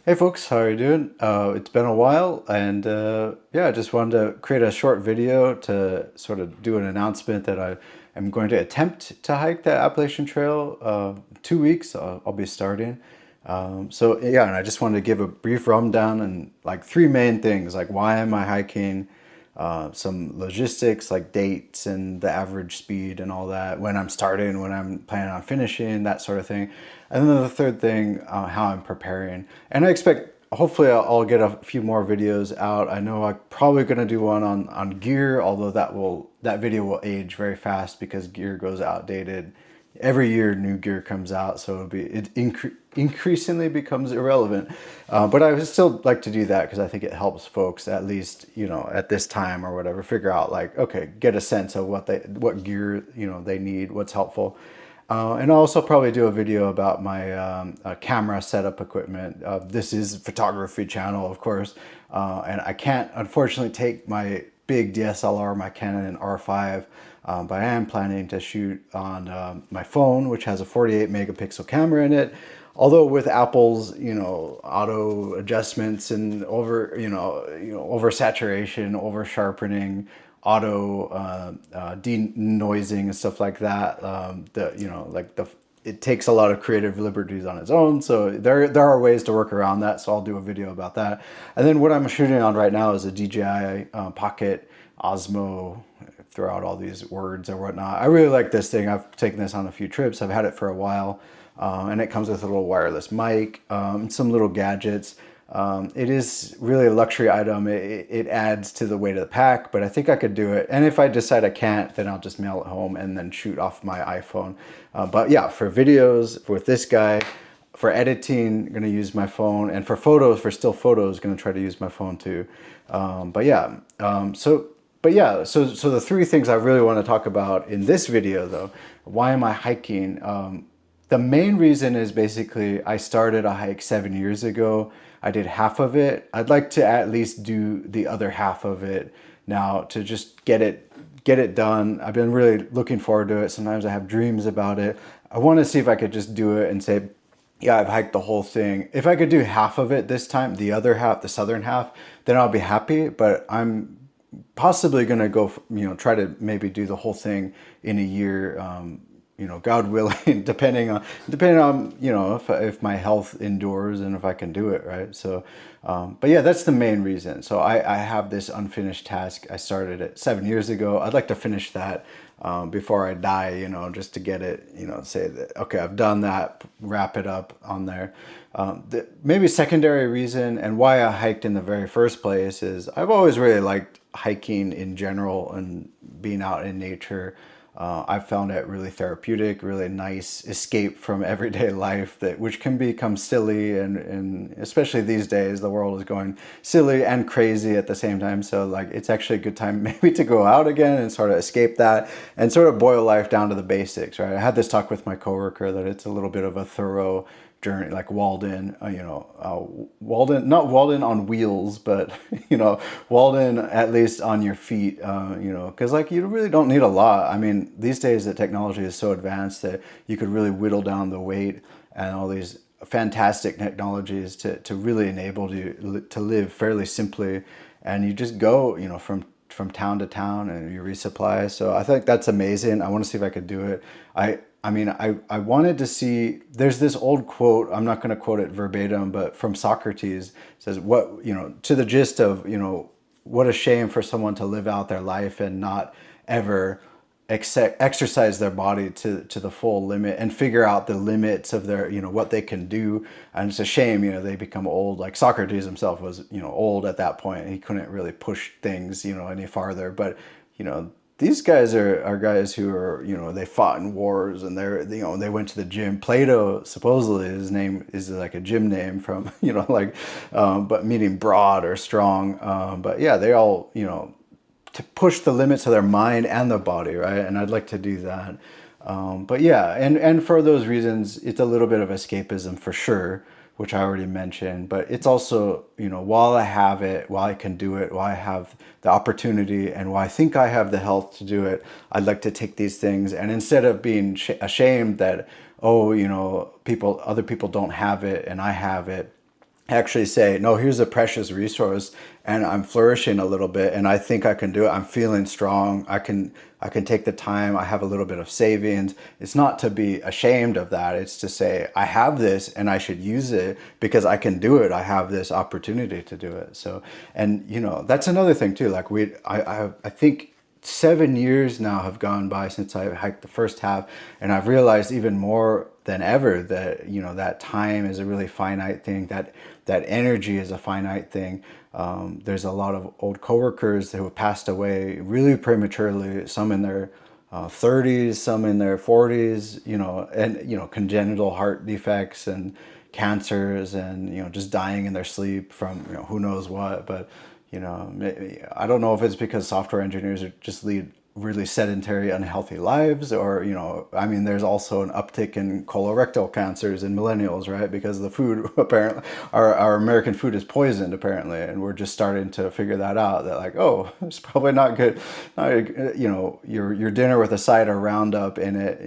Hey folks, how are you doing? It's been a while, and yeah, I just wanted to create a short video to sort of do an announcement that I am going to attempt to hike the Appalachian Trail. 2 weeks, I'll be starting. So yeah, and I just wanted to give a brief rundown and like three main things, like why am I hiking, some logistics like dates and the average speed and all that, when I'm starting, when I'm planning on finishing, that sort of thing. And then the third thing, how I'm preparing. And I expect, hopefully, I'll get a few more videos out. I know I'm probably going to do one on gear, although that video will age very fast because gear goes outdated. Every year new gear comes out, so increasingly becomes irrelevant. But I would still like to do that because I think it helps folks, at least, at this time or whatever, figure out, like, okay, get a sense of what gear they need, what's helpful. And I'll also probably do a video about my camera setup equipment. This is a photography channel, of course, and I can't unfortunately take my big DSLR, my Canon R5, but I am planning to shoot on my phone, which has a 48 megapixel camera in it. Although with Apple's, auto adjustments and over saturation, over sharpening, auto denoising and stuff like that, it takes a lot of creative liberties on its own. So there are ways to work around that. So I'll do a video about that. And then what I'm shooting on right now is a DJI Pocket Osmo. Throw out all these words or whatnot. I really like this thing. I've taken this on a few trips. I've had it for a while. And it comes with a little wireless mic, and some little gadgets. It is really a luxury item. It adds to the weight of the pack, but I think I could do it. And if I decide I can't, then I'll just mail it home and then shoot off my iPhone. But yeah, for videos with this guy, for editing, I'm gonna use my phone, and for photos, for still photos, gonna try to use my phone too. So the three things I really want to talk about in this video, though, why am I hiking? The main reason is basically I started a hike 7 years ago. I did half of it. I'd like to at least do the other half of it now to just get it done. I've been really looking forward to it. Sometimes I have dreams about it. I want to see if I could just do it and say, yeah, I've hiked the whole thing. If I could do half of it this time, the other half, the southern half, then I'll be happy. But I'm possibly going to go, try to maybe do the whole thing in a year. God willing, depending on if my health endures and if I can do it, right? So, but yeah, that's the main reason. So I have this unfinished task. I started it 7 years ago. I'd like to finish that before I die, just to get it, say that, okay, I've done that, wrap it up on there. Maybe secondary reason and why I hiked in the very first place is I've always really liked hiking in general and being out in nature. I've found it really therapeutic, really nice escape from everyday life, which can become silly, and especially these days the world is going silly and crazy at the same time. So like it's actually a good time maybe to go out again and sort of escape that and sort of boil life down to the basics, right? I had this talk with my coworker that it's a little bit of a thorough journey, like Walden, Walden, not Walden on wheels, but, Walden at least on your feet, because like you really don't need a lot. I mean, these days the technology is so advanced that you could really whittle down the weight and all these fantastic technologies to really enable you to live fairly simply. And you just go, from town to town and you resupply. So I think that's amazing. I want to see if I could do it. I wanted to see, there's this old quote, I'm not going to quote it verbatim, but from Socrates, it says, to the gist of, what a shame for someone to live out their life and not ever exercise their body to the full limit and figure out the limits of their, what they can do. And it's a shame, they become old. Like Socrates himself was, old at that point. He couldn't really push things, any farther. But, these guys are guys who are, they fought in wars and they went to the gym. Plato, supposedly his name is like a gym name from, but meaning broad or strong. But yeah, they all, to push the limits of their mind and their body, right? And I'd like to do that. But yeah, and for those reasons, it's a little bit of escapism for sure, which I already mentioned. But it's also, while I have it, while I can do it, while I have the opportunity, and while I think I have the health to do it, I'd like to take these things. And instead of being ashamed that, oh, other people don't have it and I have it, actually say, no, here's a precious resource and I'm flourishing a little bit and I think I can do it. I'm feeling strong. I can take the time. I have a little bit of savings. It's not to be ashamed of that. It's to say I have this and I should use it because I can do it. I have this opportunity to do it. So, and that's another thing too. Like I think 7 years now have gone by since I hiked the first half, and I've realized even more than ever that that time is a really finite thing. That energy is a finite thing. There's a lot of old coworkers who have passed away really prematurely. Some in their 30s, some in their 40s. And congenital heart defects and cancers, and just dying in their sleep from who knows what. But I don't know if it's because software engineers are just lead really sedentary, unhealthy lives, or I mean, there's also an uptick in colorectal cancers in millennials, right? Because the food apparently, our American food is poisoned apparently, and we're just starting to figure that out. That like, oh, it's probably not good. Your dinner with a side of Roundup in it.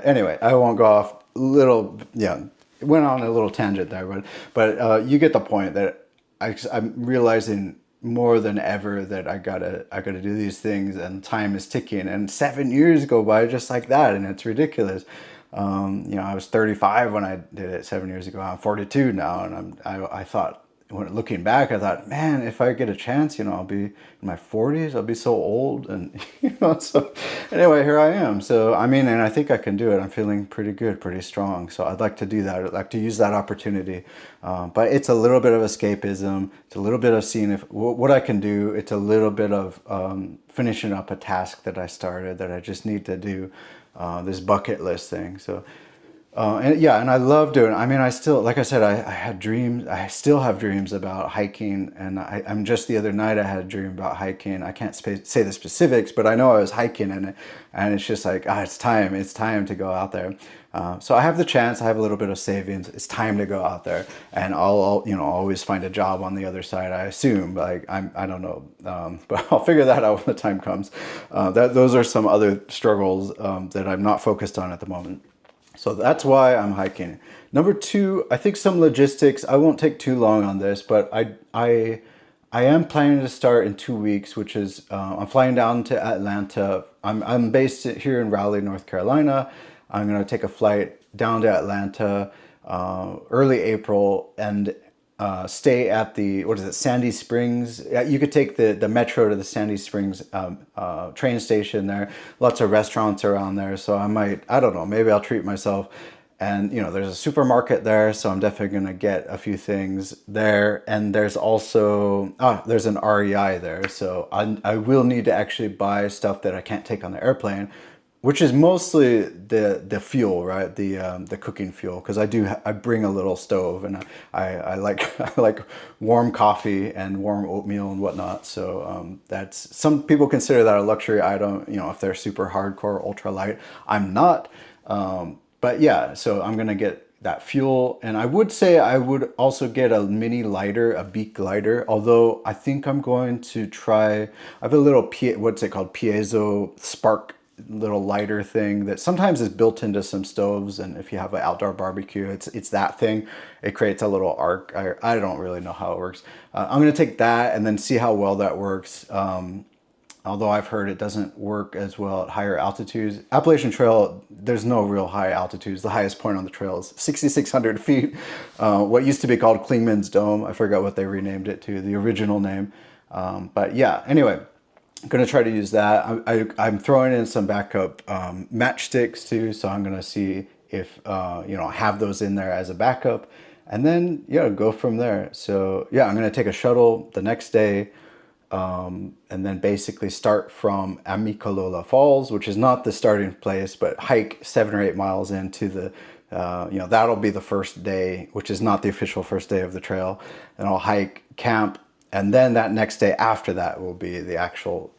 Anyway, I won't go off. Little, yeah, went on a little tangent there, but you get the point that I'm realizing more than ever that I gotta do these things, and time is ticking, and 7 years go by just like that, and it's ridiculous. I was 35 when I did it 7 years ago. I'm 42 now, and I thought, when looking back, I thought, man, if I get a chance, I'll be in my 40s. I'll be so old, and So anyway, here I am. So I mean, and I think I can do it. I'm feeling pretty good, pretty strong. So I'd like to do that. I'd like to use that opportunity. But it's a little bit of escapism. It's a little bit of seeing if what I can do. It's a little bit of finishing up a task that I started that I just need to do. This bucket list thing. So. And yeah, and I love doing it. I mean, I still, like I said, I had dreams. I still have dreams about hiking. And I'm just the other night, I had a dream about hiking. I can't say the specifics, but I know I was hiking, and it's just like, it's time. It's time to go out there. So I have the chance. I have a little bit of savings. It's time to go out there, and I'll always find a job on the other side. I assume, like I don't know, but I'll figure that out when the time comes. Those are some other struggles that I'm not focused on at the moment. So that's why I'm hiking. Number two, I think some logistics. I won't take too long on this, but I am planning to start in 2 weeks, which is I'm flying down to Atlanta. I'm based here in Raleigh, North Carolina. I'm gonna take a flight down to Atlanta early April, and stay at the, what is it, Sandy Springs. You could take the metro to the Sandy Springs train station there. Lots of restaurants around there. So I don't know, maybe I'll treat myself. And there's a supermarket there, so I'm definitely gonna get a few things there. And there's also there's an REI there, so I will need to actually buy stuff that I can't take on the airplane, which is mostly the fuel, right? The cooking fuel, because I bring a little stove, and I like I like warm coffee and warm oatmeal and whatnot. So that's, some people consider that a luxury item, if they're super hardcore ultralight. I'm not, but yeah. So I'm gonna get that fuel, and I would say I would also get a mini lighter, a beak lighter. Although I think I'm going to try. I have a little what's it called, piezo spark little lighter thing that sometimes is built into some stoves, and if you have an outdoor barbecue, it's that thing. It creates a little arc. I don't really know how it works. I'm gonna take that and then see how well that works. Although I've heard it doesn't work as well at higher altitudes. Appalachian Trail, there's no real high altitudes. The highest point on the trail is 6,600 feet. What used to be called Klingman's Dome. I forgot what they renamed it to, the original name. But yeah, anyway. I'm gonna try to use that. I'm throwing in some backup matchsticks too, so I'm gonna see if have those in there as a backup, and then go from there. So yeah, I'm gonna take a shuttle the next day, and then basically start from Amicalola Falls, which is not the starting place, but hike 7 or 8 miles into the that'll be the first day, which is not the official first day of the trail. And I'll hike, camp. And then that next day after that will be the actual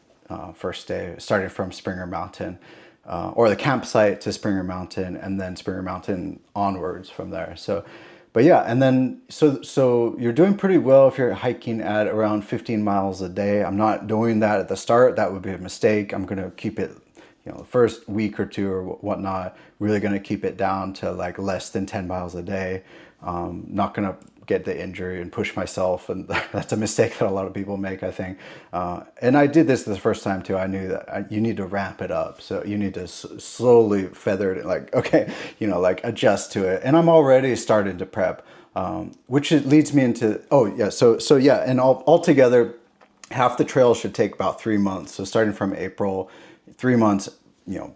first day, starting from Springer Mountain, or the campsite to Springer Mountain, and then Springer Mountain onwards from there. So, but yeah, and then so you're doing pretty well if you're hiking at around 15 miles a day. I'm not doing that at the start. That would be a mistake. I'm gonna keep it, the first week or two or whatnot, really gonna keep it down to like less than 10 miles a day. Not gonna get the injury and push myself. And that's a mistake that a lot of people make, I think. And I did this the first time too. I knew that you need to ramp it up. So you need to slowly feather it, like, okay, like adjust to it. And I'm already starting to prep, which leads me into, oh yeah. So yeah. And altogether, half the trail should take about 3 months. So starting from April, 3 months,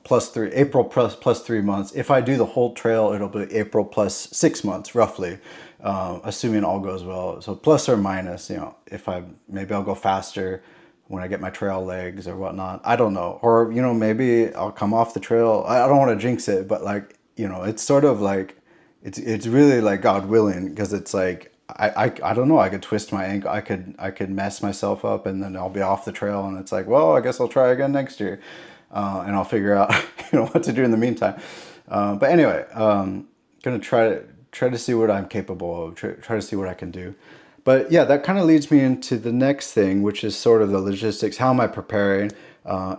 plus three, April plus 3 months. If I do the whole trail, it'll be April plus 6 months, roughly, assuming all goes well. So plus or minus, if maybe I'll go faster when I get my trail legs or whatnot. I don't know. Or, maybe I'll come off the trail. I don't want to jinx it, but like, it's sort of like, it's really like God willing, because it's like, I don't know, I could twist my ankle, I could mess myself up, and then I'll be off the trail, and it's like, well, I guess I'll try again next year, and I'll figure out what to do in the meantime. But anyway, gonna try to see what I'm capable of, try to see what I can do. But yeah, that kind of leads me into the next thing, which is sort of the logistics. How am I preparing?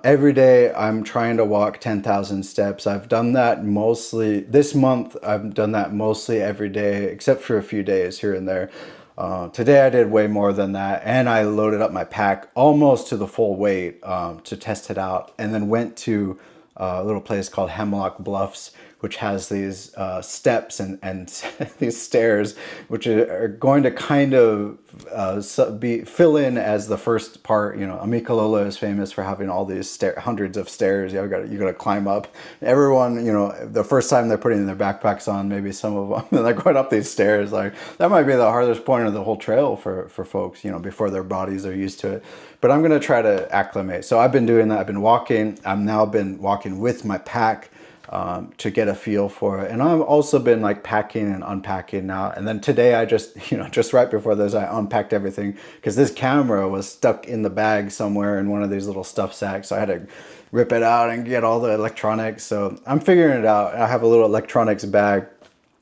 Every day I'm trying to walk 10,000 steps. I've done that mostly this month. I've done that mostly every day, except for a few days here and there. Today I did way more than that, and I loaded up my pack almost to the full weight to test it out, and then went to a little place called Hemlock Bluffs, which has these steps and these stairs, which are going to kind of fill in as the first part. Amicalola is famous for having all these hundreds of stairs. You got to climb up. Everyone, the first time they're putting their backpacks on, maybe some of them, and they're going up these stairs. Like, that might be the hardest point of the whole trail for folks, before their bodies are used to it. But I'm going to try to acclimate. So I've been doing that. I've been walking. I've now been walking with my pack, to get a feel for it. And I've also been like packing and unpacking now. And then today I just, just right before this, I unpacked everything, because this camera was stuck in the bag somewhere in one of these little stuff sacks. So I had to rip it out and get all the electronics. So I'm figuring it out. I have a little electronics bag.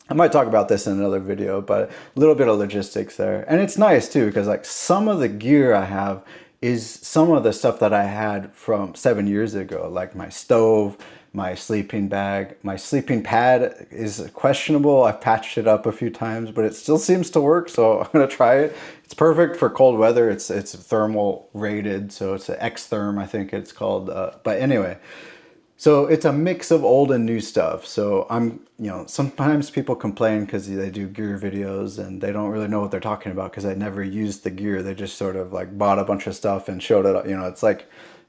I might talk about this in another video, but a little bit of logistics there. And it's nice too, because like some of the gear I have is some of the stuff that I had from 7 years ago, like my stove, my sleeping bag. My sleeping pad is questionable. I've patched it up a few times, but it still seems to work, so I'm gonna try it. It's perfect for cold weather. It's thermal rated, so it's an X-Therm, I think it's called. But anyway, so it's a mix of old and new stuff. So I'm, sometimes people complain because they do gear videos and they don't really know what they're talking about, because I never used the gear. They just sort of like bought a bunch of stuff and showed it.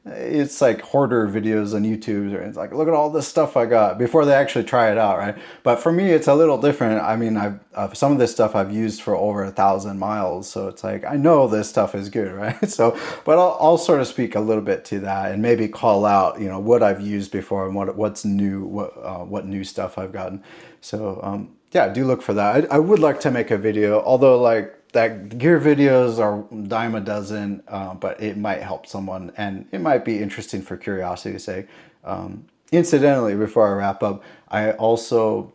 It's like hoarder videos on YouTube. It's like, look at all this stuff I got, before they actually try it out, right? But for me, it's a little different. I mean, I've some of this stuff I've used for over 1,000 miles, so it's like, I know this stuff is good, right? So, but I'll sort of speak a little bit to that, and maybe call out, what I've used before and what's new, what new stuff I've gotten. So yeah, do look for that. I would like to make a video, although like, that gear videos are dime a dozen, but it might help someone, and it might be interesting for curiosity's sake. Incidentally, before I wrap up, I also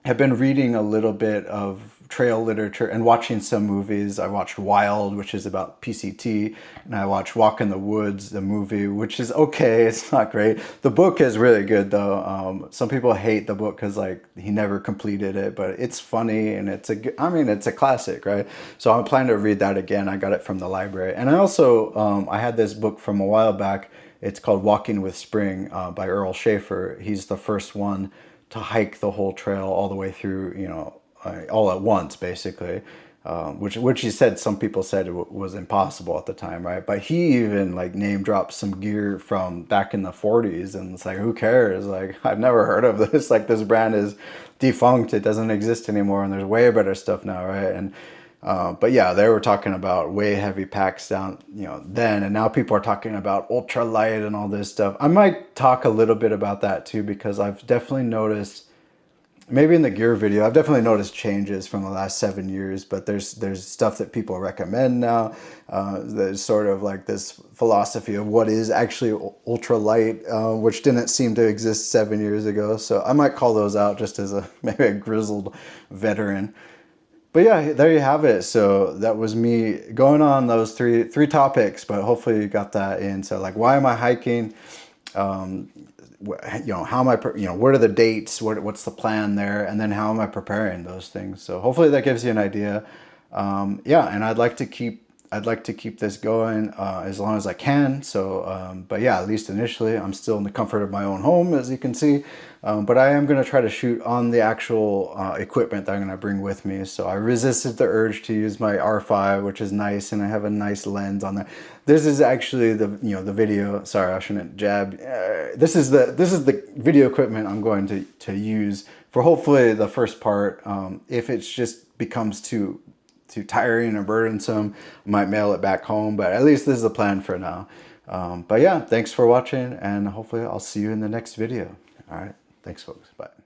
have been reading a little bit of trail literature and watching some movies. I watched Wild, which is about PCT, and I watched Walk in the Woods, the movie, which is okay. It's not great. The book is really good though. Some people hate the book because like he never completed it, but it's funny and it's a classic, right? So I'm planning to read that again. I got it from the library, and I also I had this book from a while back. It's called Walking with Spring by Earl Schaefer. He's the first one to hike the whole trail all the way through, all at once, basically, which he said, some people said it was impossible at the time, right? But he even like name dropped some gear from back in the 40s, and it's like, who cares? Like, I've never heard of this. Like, this brand is defunct. It doesn't exist anymore, and there's way better stuff now, right? And but yeah, they were talking about way heavy packs down, then, and now people are talking about ultra light and all this stuff. I might talk a little bit about that too, because I've definitely noticed, maybe in the gear video, I've definitely noticed changes from the last 7 years, but there's stuff that people recommend now. There's sort of like this philosophy of what is actually ultra light, which didn't seem to exist 7 years ago. So I might call those out just as maybe a grizzled veteran. But yeah, there you have it. So that was me going on those three topics, but hopefully you got that in. So like, why am I hiking? How am I, what are the dates? What's the plan there? And then how am I preparing those things? So hopefully that gives you an idea. Yeah, and I'd like to keep this going as long as I can. So, but yeah, at least initially, I'm still in the comfort of my own home, as you can see. But I am going to try to shoot on the actual equipment that I'm going to bring with me. So I resisted the urge to use my R5, which is nice, and I have a nice lens on there. This is actually the the video. Sorry, I shouldn't jab. This is the video equipment I'm going to use for hopefully the first part. If it just becomes too tiring or burdensome, I might mail it back home, but at least this is the plan for now. But yeah, thanks for watching, and hopefully I'll see you in the next video. All right, thanks folks, bye.